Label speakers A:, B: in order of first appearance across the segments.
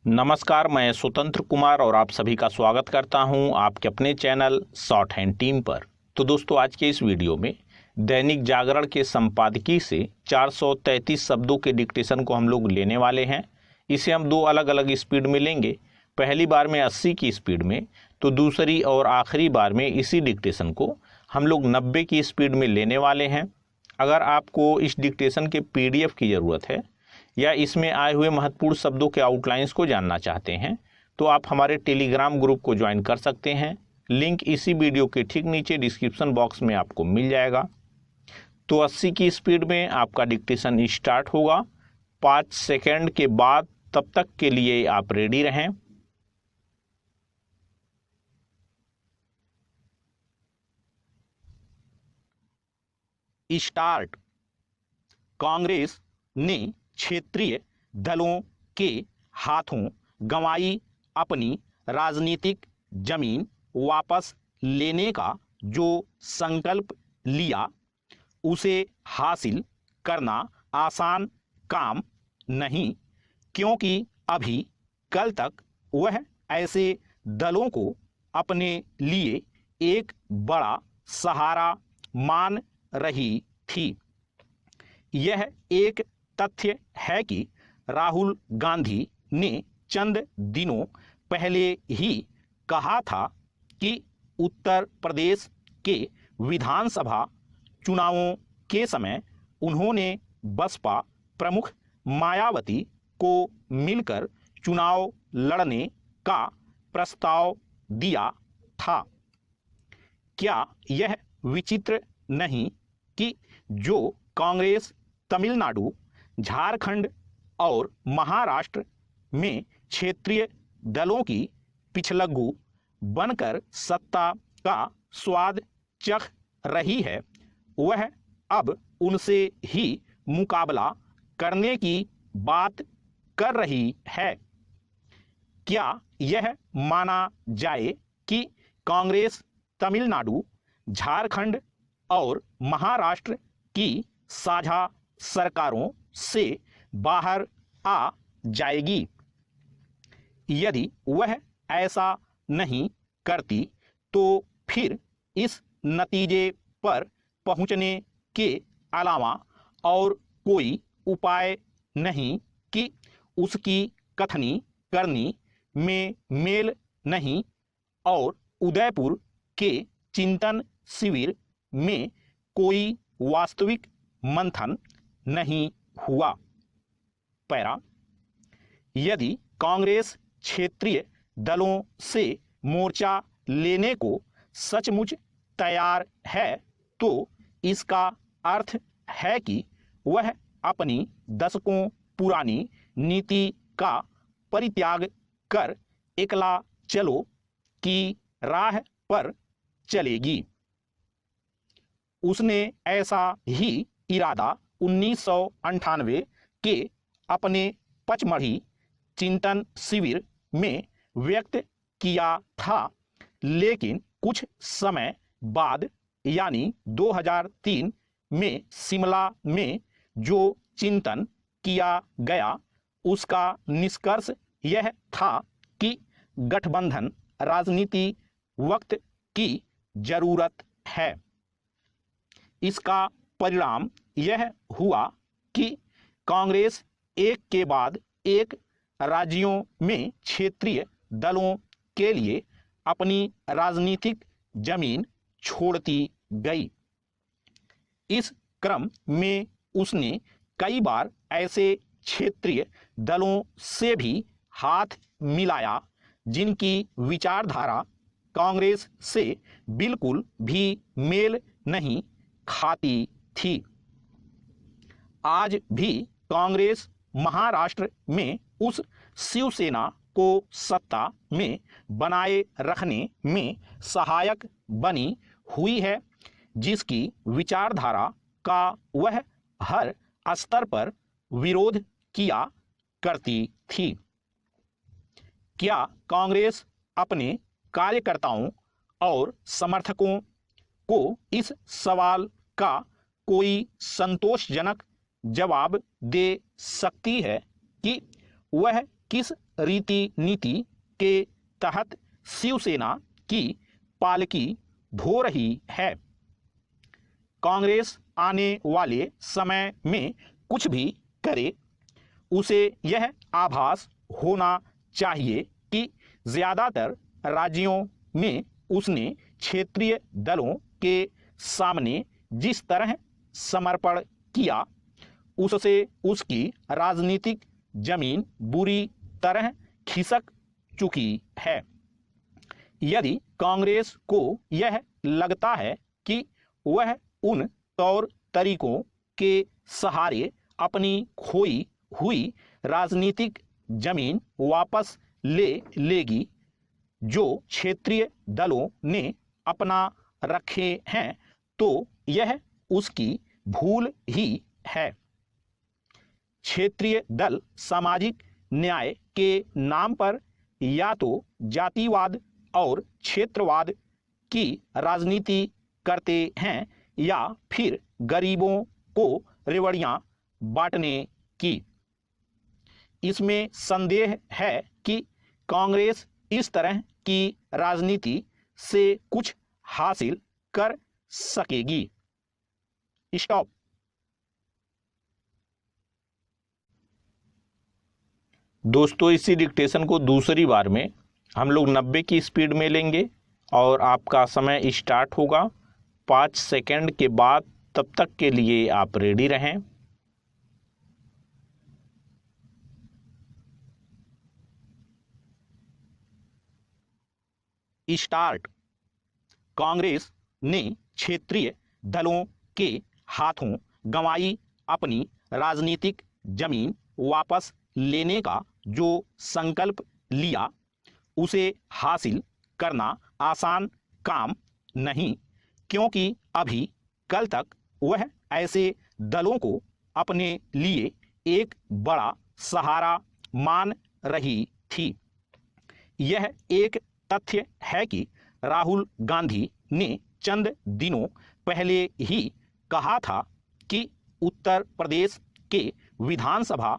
A: नमस्कार, मैं स्वतंत्र कुमार और आप सभी का स्वागत करता हूं आपके अपने चैनल शॉर्ट हैंड टीम पर। तो दोस्तों, आज के इस वीडियो में दैनिक जागरण के संपादकीय से 433 शब्दों के डिक्टेशन को हम लोग लेने वाले हैं। इसे हम दो अलग अलग स्पीड में लेंगे। पहली बार में 80 की स्पीड में, तो दूसरी और आखिरी बार में इसी डिक्टेशन को हम लोग 90 की स्पीड में लेने वाले हैं। अगर आपको इस डिक्टेशन के PDF की ज़रूरत है या इसमें आए हुए महत्वपूर्ण शब्दों के आउटलाइंस को जानना चाहते हैं तो आप हमारे टेलीग्राम ग्रुप को ज्वाइन कर सकते हैं। लिंक इसी वीडियो के ठीक नीचे डिस्क्रिप्शन बॉक्स में आपको मिल जाएगा। तो 80 की स्पीड में आपका डिक्टेशन स्टार्ट होगा 5 सेकंड के बाद। तब तक के लिए आप रेडी रहें। स्टार्ट। कांग्रेस ने क्षेत्रीय दलों के हाथों गंवाई अपनी राजनीतिक जमीन वापस लेने का जो संकल्प लिया, उसे हासिल करना आसान काम नहीं, क्योंकि अभी कल तक वह ऐसे दलों को अपने लिए एक बड़ा सहारा मान रही थी। यह एक तथ्य है कि राहुल गांधी ने चंद दिनों पहले ही कहा था कि उत्तर प्रदेश के विधानसभा चुनावों के समय उन्होंने बसपा प्रमुख मायावती को मिलकर चुनाव लड़ने का प्रस्ताव दिया था। क्या यह विचित्र नहीं कि जो कांग्रेस तमिलनाडु, झारखंड और महाराष्ट्र में क्षेत्रीय दलों की पिछलग्गू बनकर सत्ता का स्वाद चख रही है, वह अब उनसे ही मुकाबला करने की बात कर रही है। क्या यह माना जाए कि कांग्रेस तमिलनाडु, झारखंड और महाराष्ट्र की साझा सरकारों से बाहर आ जाएगी? यदि वह ऐसा नहीं करती तो फिर इस नतीजे पर पहुंचने के अलावा और कोई उपाय नहीं कि उसकी कथनी करनी में मेल नहीं और उदयपुर के चिंतन शिविर में कोई वास्तविक मंथन नहीं हुआ। पैरा। यदि कांग्रेस क्षेत्रीय दलों से मोर्चा लेने को सचमुच तैयार है तो इसका अर्थ है कि वह अपनी दशकों पुरानी नीति का परित्याग कर एकला चलो की राह पर चलेगी। उसने ऐसा ही इरादा 1998 के अपने पचमढ़ी चिंतन शिविर में व्यक्त किया था, लेकिन कुछ समय बाद यानी 2003 में शिमला में जो चिंतन किया गया उसका निष्कर्ष यह था कि गठबंधन राजनीति वक्त की जरूरत है। इसका परिणाम यह हुआ कि कांग्रेस एक के बाद एक राज्यों में क्षेत्रीय दलों के लिए अपनी राजनीतिक जमीन छोड़ती गई। इस क्रम में उसने कई बार ऐसे क्षेत्रीय दलों से भी हाथ मिलाया जिनकी विचारधारा कांग्रेस से बिल्कुल भी मेल नहीं खाती थी। आज भी कांग्रेस महाराष्ट्र में उस शिवसेना को सत्ता में बनाए रखने में सहायक बनी हुई है जिसकी विचारधारा का वह हर स्तर पर विरोध किया करती थी। क्या कांग्रेस अपने कार्यकर्ताओं और समर्थकों को इस सवाल का कोई संतोषजनक जवाब दे सकती है कि वह किस रीति नीति के तहत शिवसेना की पालकी ढो रही है। कांग्रेस आने वाले समय में कुछ भी करे, उसे यह आभास होना चाहिए कि ज्यादातर राज्यों में उसने क्षेत्रीय दलों के सामने जिस तरह समर्पण किया, उससे उसकी राजनीतिक जमीन बुरी तरह खिसक चुकी है। यदि कांग्रेस को यह लगता है कि वह उन तौर तरीकों के सहारे अपनी खोई हुई राजनीतिक जमीन वापस ले लेगी जो क्षेत्रीय दलों ने अपना रखे हैं, तो यह उसकी भूल ही है। क्षेत्रीय दल सामाजिक न्याय के नाम पर या तो जातिवाद और क्षेत्रवाद की राजनीति करते हैं या फिर गरीबों को रेवड़ियां बांटने की। इसमें संदेह है कि कांग्रेस इस तरह की राजनीति से कुछ हासिल कर सकेगी। स्टॉप। दोस्तों, इसी डिक्टेशन को दूसरी बार में हम लोग 90 की स्पीड में लेंगे और आपका समय स्टार्ट होगा 5 सेकंड के बाद। तब तक के लिए आप रेडी रहें। स्टार्ट। कांग्रेस ने क्षेत्रीय दलों के हाथों गंवाई अपनी राजनीतिक जमीन वापस लेने का जो संकल्प लिया, उसे हासिल करना आसान काम नहीं, क्योंकि अभी कल तक वह ऐसे दलों को अपने लिए एक बड़ा सहारा मान रही थी। यह एक तथ्य है कि राहुल गांधी ने चंद दिनों पहले ही कहा था कि उत्तर प्रदेश के विधानसभा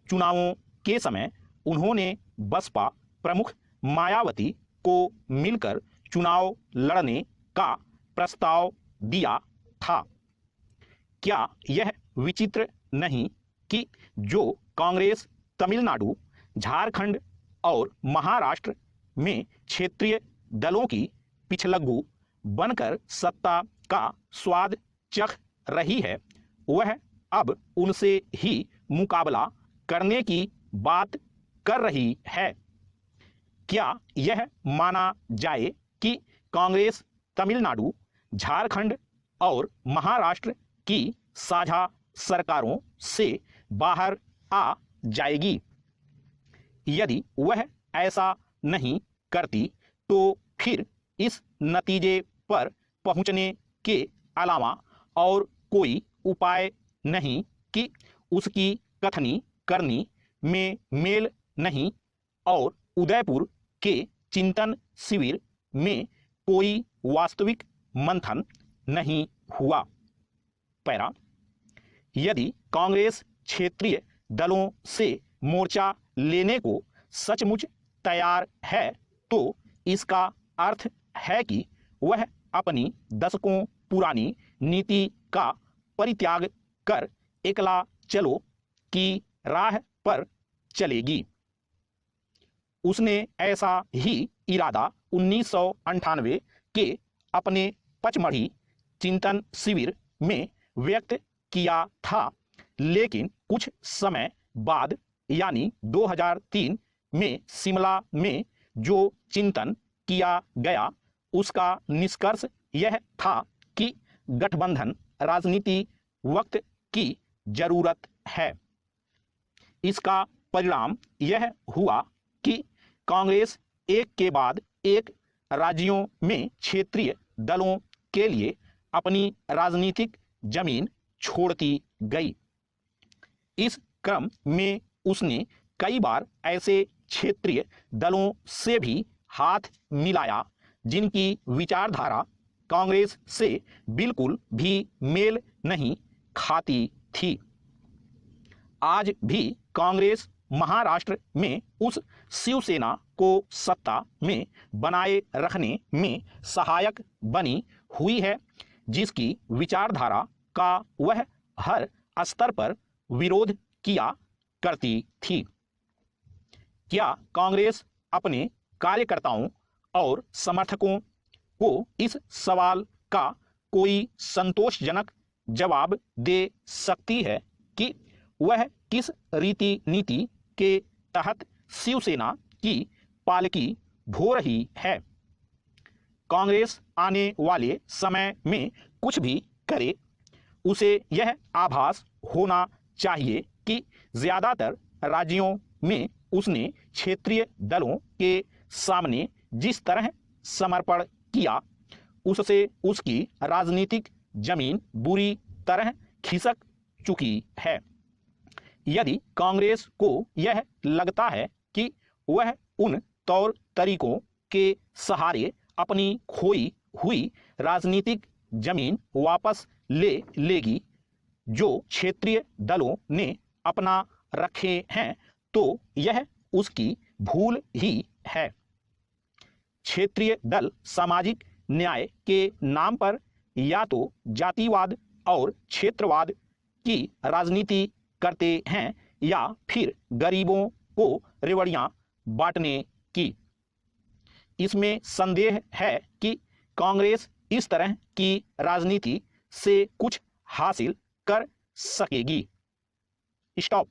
A: चुनावों के समय उन्होंने बसपा प्रमुख मायावती को मिलकर चुनाव लड़ने का प्रस्ताव दिया था। क्या यह विचित्र नहीं कि जो कांग्रेस तमिलनाडु, झारखंड और महाराष्ट्र में क्षेत्रीय दलों की पिछलग्गू बनकर सत्ता का स्वाद चख रही है, वह अब उनसे ही मुकाबला करने की बात कर रही है। क्या यह माना जाए कि कांग्रेस तमिलनाडु, झारखंड और महाराष्ट्र की साझा सरकारों से बाहर आ जाएगी? यदि वह ऐसा नहीं करती तो फिर इस नतीजे पर पहुंचने के अलावा और कोई उपाय नहीं कि उसकी कथनी करनी में मेल नहीं और उदयपुर के चिंतन शिविर में कोई वास्तविक मंथन नहीं हुआ। पैरा। यदि कांग्रेस क्षेत्रीय दलों से मोर्चा लेने को सचमुच तैयार है तो इसका अर्थ है कि वह अपनी दशकों पुरानी नीति का परित्याग कर एकला चलो की राह पर चलेगी। उसने ऐसा ही इरादा 1998 के अपने पचमढ़ी चिंतन शिविर में व्यक्त किया था, लेकिन कुछ समय बाद यानी 2003 में शिमला में जो चिंतन किया गया उसका निष्कर्ष यह था कि गठबंधन राजनीति वक्त की जरूरत है। इसका परिणाम यह हुआ कि कांग्रेस एक के बाद एक राज्यों में क्षेत्रीय दलों के लिए अपनी राजनीतिक जमीन छोड़ती गई। इस क्रम में उसने कई बार ऐसे क्षेत्रीय दलों से भी हाथ मिलाया जिनकी विचारधारा कांग्रेस से बिल्कुल भी मेल नहीं खाती थी। आज भी कांग्रेस महाराष्ट्र में उस शिवसेना को सत्ता में बनाए रखने में सहायक बनी हुई है जिसकी विचारधारा का वह हर स्तर पर विरोध किया करती थी। क्या कांग्रेस अपने कार्यकर्ताओं और समर्थकों को इस सवाल का कोई संतोषजनक जवाब दे सकती है कि वह किस रीति नीति के तहत शिवसेना की पालकी ढो रही है? कांग्रेस आने वाले समय में कुछ भी करे, उसे यह आभास होना चाहिए कि ज्यादातर राज्यों में उसने क्षेत्रीय दलों के सामने जिस तरह समर्पण किया उससे उसकी राजनीतिक जमीन बुरी तरह खिसक चुकी है। यदि कांग्रेस को यह लगता है कि वह उन तौर तरीकों के सहारे अपनी खोई हुई राजनीतिक जमीन वापस ले लेगी जो क्षेत्रीय दलों ने अपना रखे हैं, तो यह उसकी भूल ही है। क्षेत्रीय दल सामाजिक न्याय के नाम पर या तो जातिवाद और क्षेत्रवाद की राजनीति करते हैं या फिर गरीबों को रेवड़ियां बांटने की। इसमें संदेह है कि कांग्रेस इस तरह की राजनीति से कुछ हासिल कर सकेगी। स्टॉप।